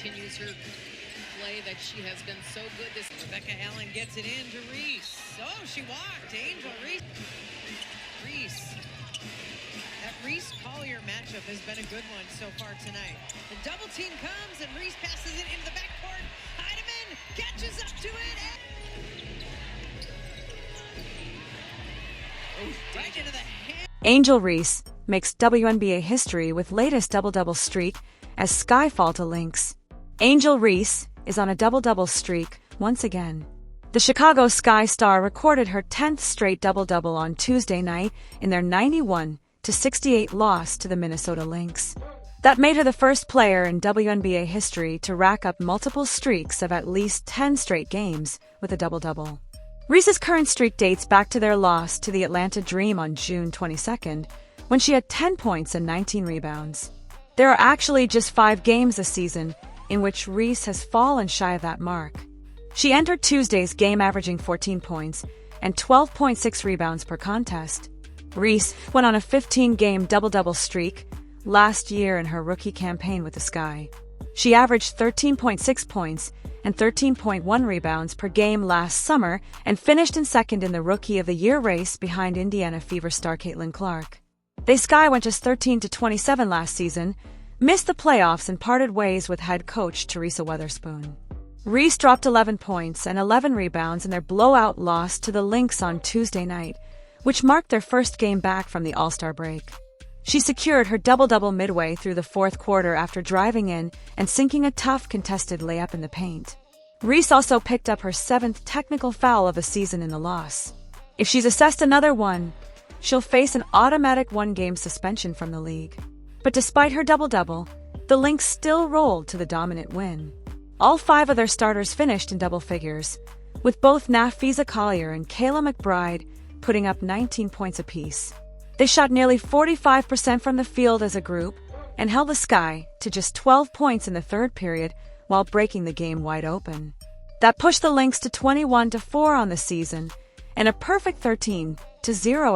continues her play that she has been so good this. Rebecca Allen gets it in to Reese. Oh, she walked. Angel Reese. That Reese Collier matchup has been a good one so far tonight. The double team comes and Reese passes it into the backcourt. Heidemann catches up to it. Right into the hand. Angel Reese makes WNBA history with latest double-double streak as Skyfall to Lynx. Angel Reese is on a double-double streak once again. The Chicago Sky Star recorded her 10th straight double-double on Tuesday night in their 91-68 loss to the Minnesota Lynx. That made her the first player in WNBA history to rack up multiple streaks of at least 10 straight games with a double-double. Reese's current streak dates back to their loss to the Atlanta Dream on June 22nd, when she had 10 points and 19 rebounds. There are actually just 5 games this season in which Reese has fallen shy of that mark. She entered Tuesday's game averaging 14 points and 12.6 rebounds per contest. Reese went on a 15-game double-double streak last year in her rookie campaign with the Sky. She averaged 13.6 points and 13.1 rebounds per game last summer and finished in second in the Rookie of the Year race behind Indiana Fever star Caitlin Clark. The Sky went just 13-27 last season, missed the playoffs and parted ways with head coach Teresa Weatherspoon. Reese dropped 11 points and 11 rebounds in their blowout loss to the Lynx on Tuesday night, which marked their first game back from the All-Star break. She secured her double-double midway through the fourth quarter after driving in and sinking a tough contested layup in the paint. Reese also picked up her 7th technical foul of the season in the loss. If she's assessed another one, she'll face an automatic 1-game suspension from the league. But despite her double-double, the Lynx still rolled to the dominant win. All 5 of their starters finished in double figures, with both Napheesa Collier and Kayla McBride putting up 19 points apiece. They shot nearly 45% from the field as a group and held the Sky to just 12 points in the third period while breaking the game wide open. That pushed the Lynx to 21-4 on the season and a perfect 13-0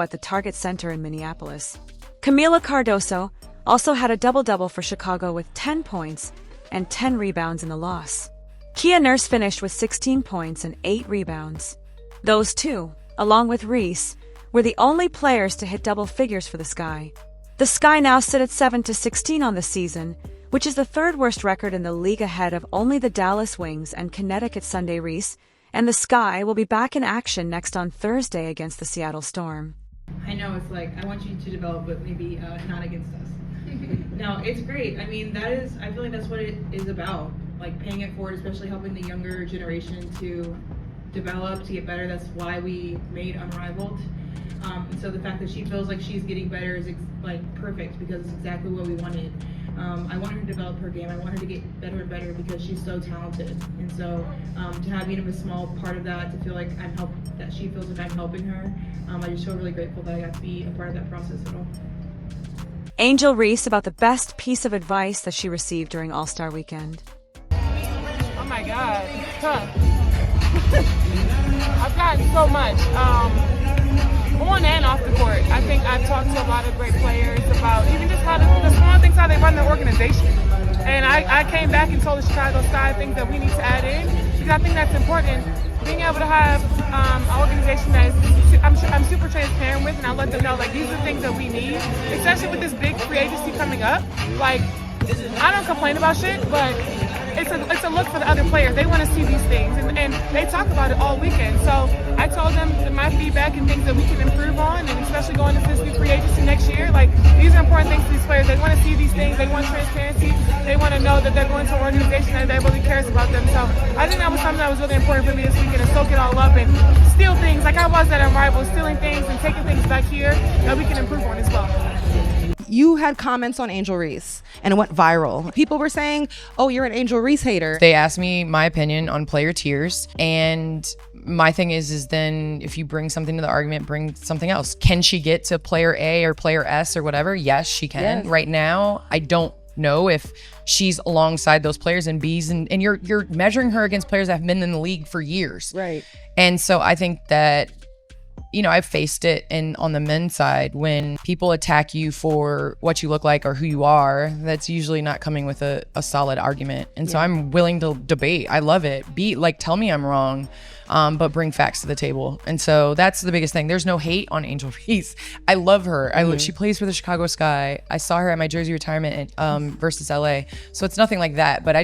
at the Target Center in Minneapolis. Camila Cardoso also had a double-double for Chicago with 10 points and 10 rebounds in the loss. Kia Nurse finished with 16 points and 8 rebounds. Those two, along with Reese, were the only players to hit double figures for the Sky. The Sky now sit at 7-16 on the season, which is the 3rd worst record in the league ahead of only the Dallas Wings and Connecticut Sunday Reese, and the Sky will be back in action next on Thursday against the Seattle Storm. I know it's like, I want you to develop, but maybe not against us. No, it's great. I mean, I feel like that's what it is about, like paying it forward, especially helping the younger generation to develop, to get better. That's why we made Unrivaled. And so the fact that she feels like she's getting better is like perfect, because it's exactly what we wanted. I want her to develop her game. I want her to get better and better because she's so talented. And so to have even a small part of that, to feel like that she feels like I'm helping her, I just feel really grateful that I got to be a part of that process at all. Angel Reese about the best piece of advice that she received during All-Star Weekend. Oh my God, I've gotten so much. On and off the court. I think I've talked to a lot of great players about even just how the small things, how they run their organization. And I came back and told the Chicago Sky things that we need to add in, because I think that's important. Being able to have an organization that I'm super transparent with, and I let them know, like, these are the things that we need, especially with this big free agency coming up. Like, I don't complain about shit, but it's a look for the other players. They want to see these things, and they talk about it all weekend. So I told them my feedback and things that we can improve on, and especially going into this new free agency next year. Like, these are important things to these players. They want to see these things. They want transparency. They want to know that they're going to an organization that really cares about them. So I think that was something that was really important for me this weekend, to soak it all up and steal things like I was at Unrivaled, stealing things and taking things back here that we can improve on as well. You had comments on Angel Reese and it went viral. People were saying, oh, you're an Angel Reese hater. They asked me my opinion on player tiers, and my thing is then if you bring something to the argument, bring something else. Can she get to player A or player S or whatever? Yes, she can. Yes. Right now, I don't know if she's alongside those players in Bs, and you're measuring her against players that have been in the league for years. Right. And so I think that I've faced it on the men's side when people attack you for what you look like or who you are. That's usually not coming with a solid argument. And so I'm willing to debate. I love it. Tell me I'm wrong, but bring facts to the table. And so that's the biggest thing. There's no hate on Angel Reese. I love her. She plays for the Chicago Sky. I saw her at my jersey retirement versus LA. So it's nothing like that. But I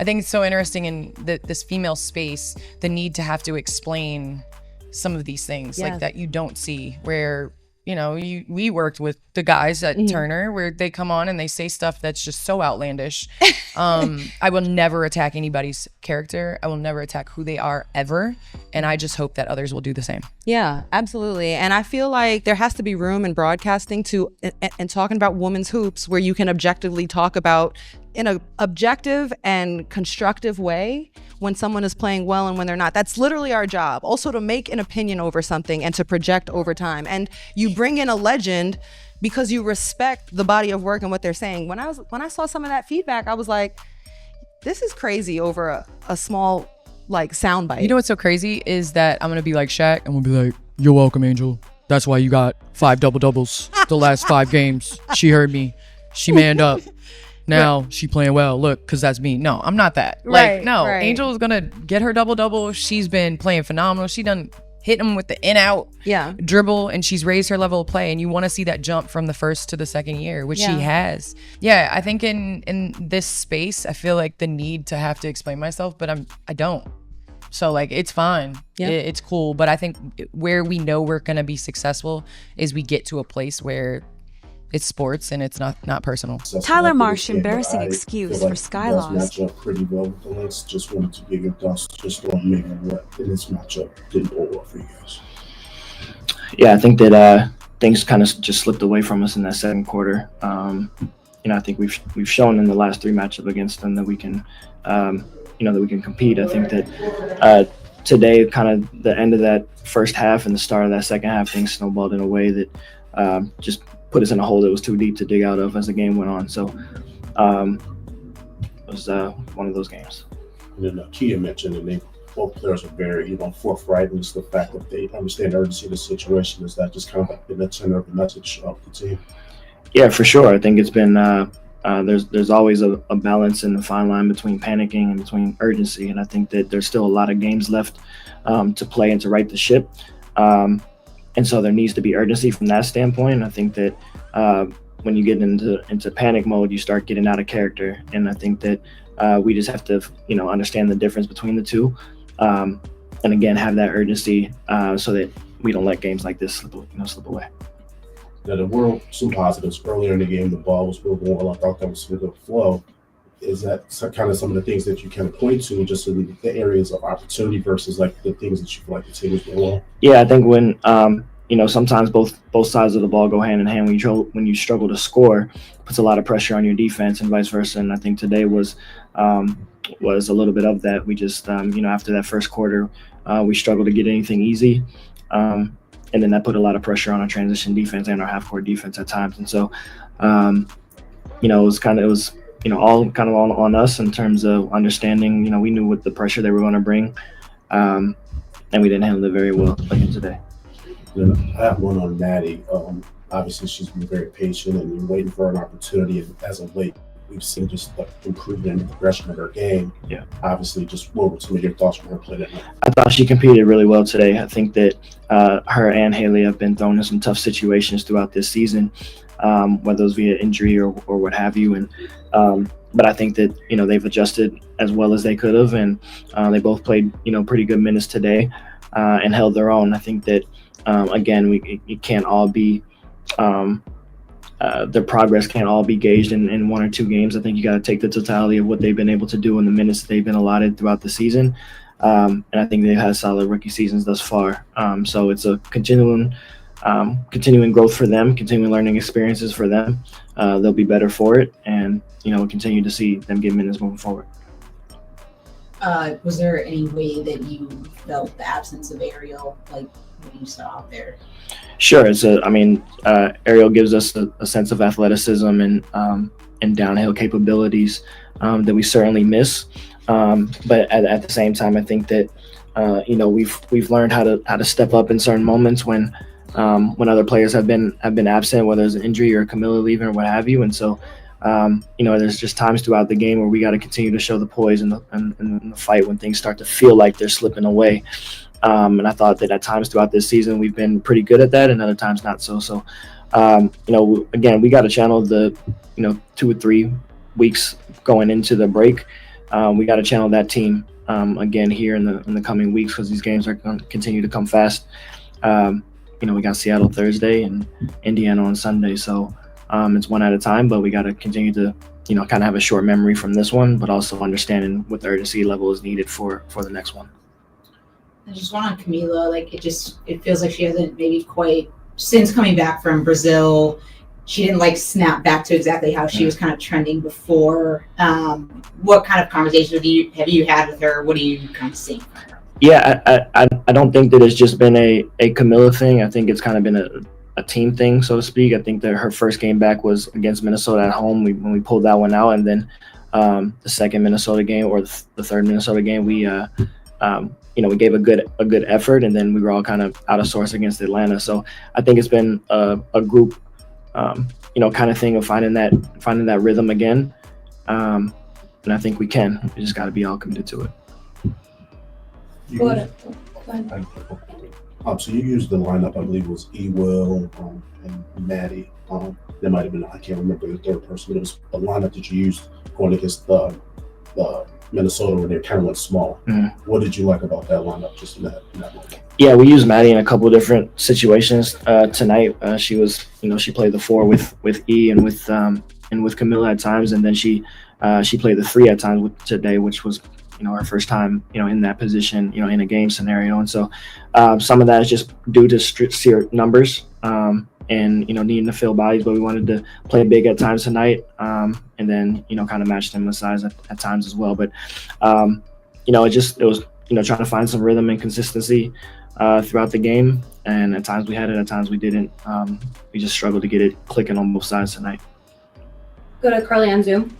think it's so interesting in this female space, the need to have to explain some of these things like that you don't see where, we worked with the guys at Turner where they come on and they say stuff that's just so outlandish. I will never attack anybody's character. I will never attack who they are ever. And I just hope that others will do the same. Yeah, absolutely. And I feel like there has to be room in broadcasting and talking about women's hoops where you can objectively talk about in an objective and constructive way when someone is playing well and when they're not. That's literally our job. Also to make an opinion over something and to project over time. And you bring in a legend because you respect the body of work and what they're saying. When I saw some of that feedback, I was like, this is crazy over a small soundbite. You know what's so crazy is that I'm gonna be like Shaq. I'm gonna be like, you're welcome, Angel. That's why you got 5 double-doubles the last 5 games. She heard me. She manned up. Now she playing well. Look, because that's me. No, I'm not that. Angel is going to get her double-double. She's been playing phenomenal. She done hit him with the in-out dribble, and she's raised her level of play. And you want to see that jump from the first to the second year, which she has. Yeah, I think in this space, I feel like the need to have to explain myself, but I don't. So it's fine. Yeah. It's cool. But I think where we know we're going to be successful is we get to a place where it's sports and it's not personal. Tyler Marsh, embarrassing excuse for Sky loss. Match up pretty well with the Lynx. Just wanted to give your thoughts just on maybe what in this matchup didn't go well for you guys. Yeah, I think that things kind of just slipped away from us in that second quarter. I think we've shown in the last 3 matchups against them that we can, that we can compete. I think that today, kind of the end of that first half and the start of that second half, things snowballed in a way that just put us in a hole that was too deep to dig out of as the game went on. So it was one of those games. And then Kia mentioned that both players are very, forthright in the fact that they understand the urgency of the situation. Is that just kind of been the center of the message of the team? Yeah, for sure. I think it's been there's always a balance in the fine line between panicking and between urgency, and I think that there's still a lot of games left to play and to right the ship. And so there needs to be urgency from that standpoint. I think that when you get into panic mode, you start getting out of character. And I think that we just have to, understand the difference between the two. And again, have that urgency so that we don't let games like this slip away. Now, there were some positives earlier in the game. The ball was moving well. I thought that was a good flow. Is that kind of some of the things that you kind of point to just in the areas of opportunity versus the things that you feel like the team is doing well? Yeah, I think when sometimes both sides of the ball go hand in hand. When you struggle to score, it puts a lot of pressure on your defense and vice versa. And I think today was a little bit of that. We just after that first quarter, we struggled to get anything easy, and then that put a lot of pressure on our transition defense and our half court defense at times. And so it was all kind of on us in terms of understanding, we knew what the pressure they were going to bring, and we didn't handle it very well again today. I have one on Maddie. Obviously, she's been very patient and you're waiting for an opportunity. And as of late, we've seen just improvement in the progression of her game. Yeah. Obviously, just what were some of your thoughts from her play that night? I thought she competed really well today. I think that her and Haley have been thrown in some tough situations throughout this season, whether it was via injury or what have you. And but I think that they've adjusted as well as they could have, and they both played pretty good minutes today and held their own. I think that. Again, it can't all be their progress can't all be gauged in 1 or 2 games. I think you got to take the totality of what they've been able to do in the minutes that they've been allotted throughout the season. And I think they've had solid rookie seasons thus far. So it's a continuing growth for them, continuing learning experiences for them. They'll be better for it, and we'll continue to see them get minutes moving forward. Was there any way that you felt the absence of Ariel, when you saw out there? Sure. Ariel gives us a sense of athleticism and downhill capabilities that we certainly miss. But at the same time, I think that we've learned how to step up in certain moments when other players have been absent, whether it's an injury or Camilla leaving or what have you. And so, there's just times throughout the game where we got to continue to show the poise in the fight when things start to feel like they're slipping away. And I thought that at times throughout this season we've been pretty good at that, and other times not so. So, again, we got to channel the 2 or 3 weeks going into the break. We got to channel that team again here in the coming weeks, because these games are going to continue to come fast. We got Seattle Thursday and Indiana on Sunday, so it's one at a time. But we got to continue to kind of have a short memory from this one, but also understanding what the urgency level is needed for the next one. I just want on Camila, it feels like she hasn't maybe quite, since coming back from Brazil, she didn't snap back to exactly how she was kind of trending before. What kind of conversations have you had with her? What are you kind of seeing from her? Yeah, I don't think that it's just been a Camila thing. I think it's kind of been a team thing, so to speak. I think that her first game back was against Minnesota at home when we pulled that one out, and then the second Minnesota game, or the third Minnesota game, we gave a good effort, and then we were all kind of out of sorts against Atlanta. So I think it's been a group kind of thing of finding that rhythm again, and I think we can. We just got to be all committed to it. Go ahead. So you used the lineup, I believe it was E-Will and Maddie. There might have been, I can't remember the third person, but it was a lineup that you used going against the Minnesota, where they kind of went small. Mm-hmm. What did you like about that lineup, just in that moment? Yeah, we used Maddie in a couple of different situations tonight. She was, she played the 4 with E and with Camilla at times, and then she played the 3 at times today, which was her first time in that position in a game scenario. And so some of that is just due to sheer numbers and needing to fill bodies, but we wanted to play big at times tonight, and then kind of match them with size at times as well. But it was trying to find some rhythm and consistency throughout the game, and at times we had it, at times we didn't. We just struggled to get it clicking on both sides tonight. Go to Carly on Zoom.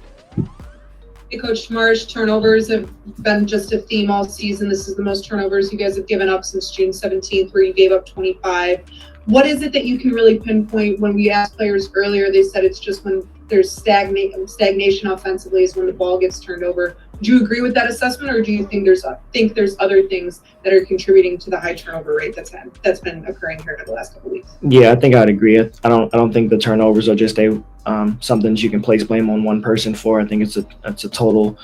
Hey, Coach Marsh, turnovers have been just a theme all season. This is the most turnovers you guys have given up since June 17th, where you gave up 25. What is it that you can really pinpoint? When we asked players earlier, they said it's just when there's stagnation offensively is when the ball gets turned over. Do you agree with that assessment, or do you think there's other things that are contributing to the high turnover rate that's been occurring here in the last couple of weeks? Yeah, I think I'd agree. I don't think the turnovers are just something that you can place blame on one person for. I think it's a total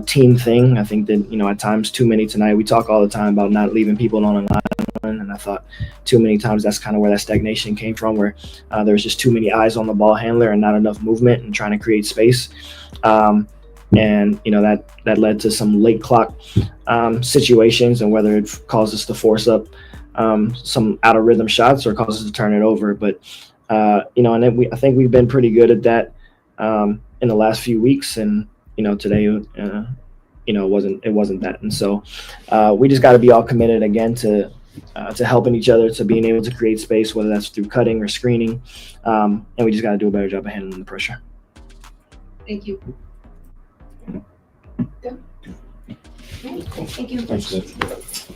team thing. I think that at times too many tonight. We talk all the time about not leaving people on the line, and I thought too many times that's kind of where that stagnation came from, where there was just too many eyes on the ball handler and not enough movement and trying to create space. And that led to some late clock situations, and whether it caused us to force up some out of rhythm shots or causes us to turn it over. But and then I think we've been pretty good at that in the last few weeks, and today it wasn't that. And so we just got to be all committed again to helping each other, to being able to create space, whether that's through cutting or screening, and we just got to do a better job of handling the pressure. Thank you. Thank you. Thanks.